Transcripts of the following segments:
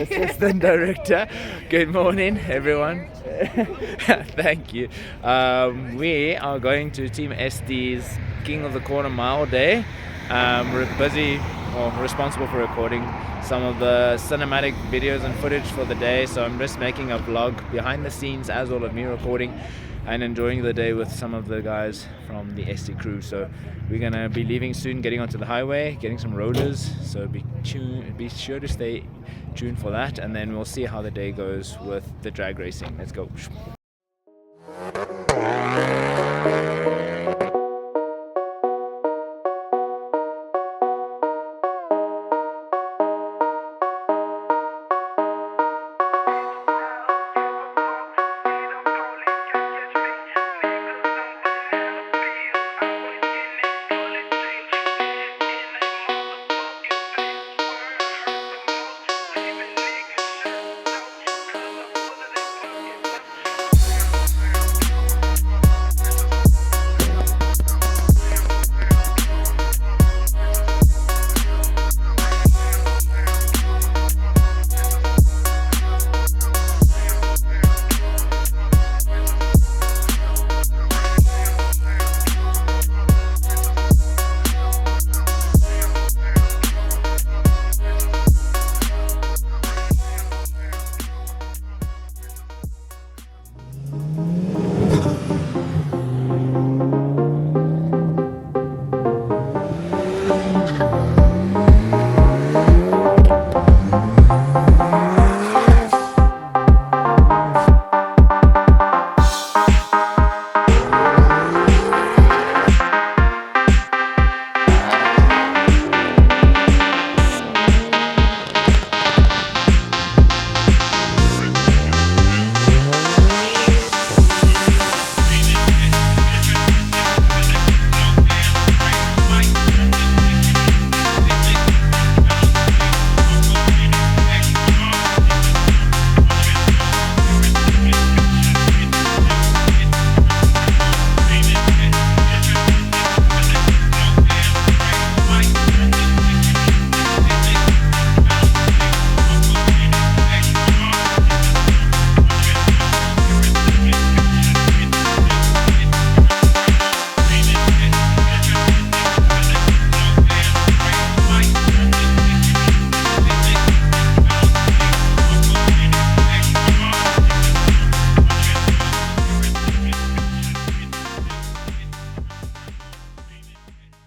assistant director. Good morning, everyone. Thank you. We are going to Team SD's King of the Quarter Mile Day. We're busy or responsible for recording some of the cinematic videos and footage for the day, so I'm just making a vlog behind the scenes as well of me recording and enjoying the day with some of the guys from the SD crew. So we're gonna be leaving soon, getting onto the highway, getting some rollers, so be sure to stay tuned for that, and then we'll see how the day goes with the drag racing. Let's go.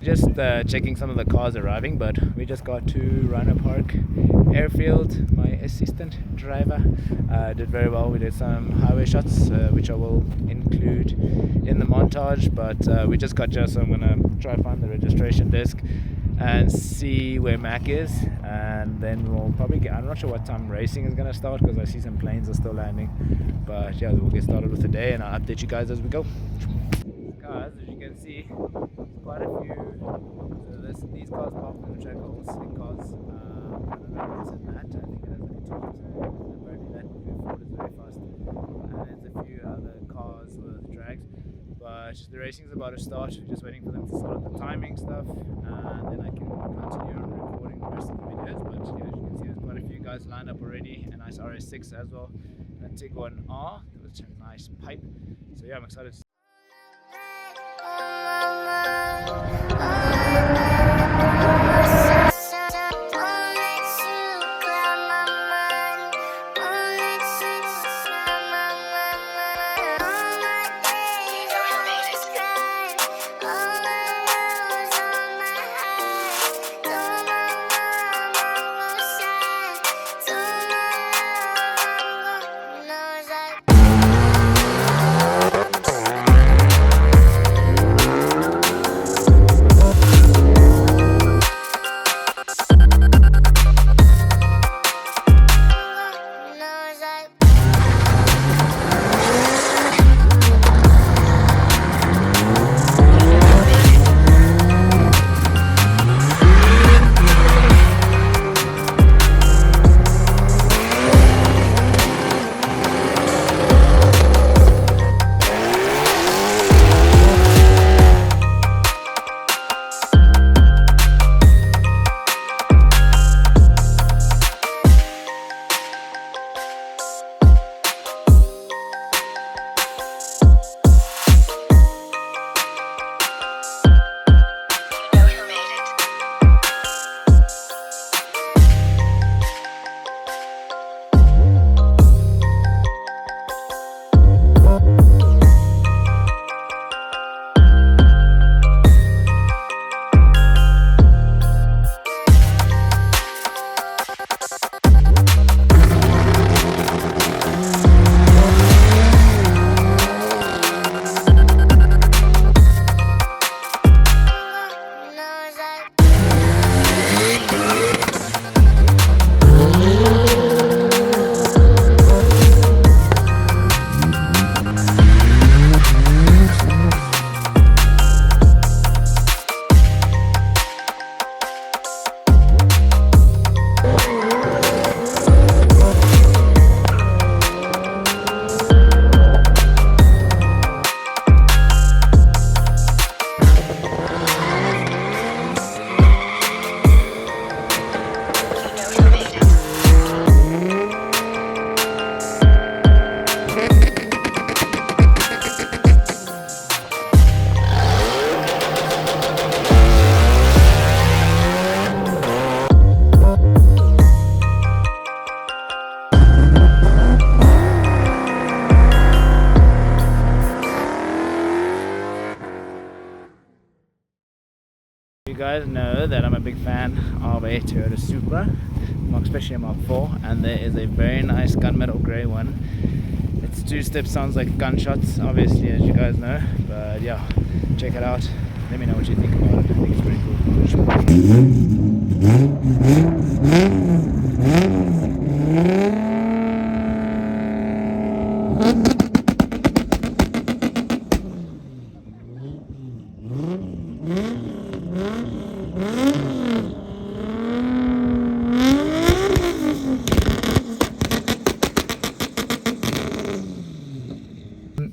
Just checking some of the cars arriving, but we just got to Rhino Airfield. My assistant driver did very well. We did some highway shots, which I will include in the montage, but we just got here, so I'm gonna try and find the registration desk and see where Mac is, and then we'll probably get, I'm not sure what time racing is gonna start because I see some planes are still landing, but yeah, we'll get started with the day and I'll update you guys as we go. Guys, as you can see, quite a few. So these cars parked in the track are all slick cars. I don't know what's in that. I think it has like a 2 apparently that Ford is very fast. And there's a few other cars with drags. But the racing is about to start. We're just waiting for them to sort out the timing stuff, and then I can continue on recording the rest of the videos. But yeah, as you can see, there's quite a few guys lined up already. A nice RS6 as well, and a Tiguan R, which is a nice pipe. So yeah, I'm excited to guys know that I'm a big fan of a Toyota Supra, especially a Mark 4, and there is a very nice gunmetal grey one. It's two-step, sounds like Gunshots, obviously, as you guys know, but yeah, check it out. Let me know what you think about it. I think it's pretty cool.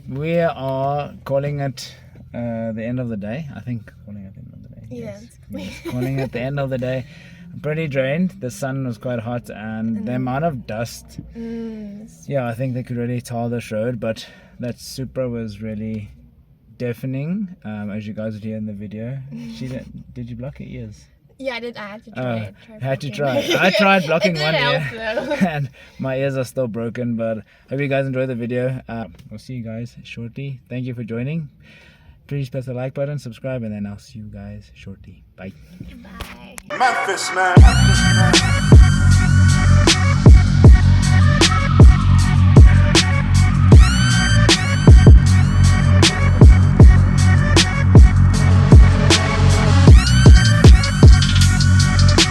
We are calling it the end of the day. I think calling it the end of the day. Yeah. Yes. Calling it the end of the day. I'm pretty drained. The sun was quite hot, and the amount of dust. Yeah, I think they could really tar this road, but that Supra was really deafening, as you guys would hear in the video. Did you block your ears? Yeah, I did. I had to try. I tried blocking It one did ear, help, and my ears are still broken. But hope you guys enjoyed the video. I'll see you guys shortly. Thank you for joining. Please press the like button, subscribe, and then I'll see you guys shortly. Bye. Bye. Memphis, man.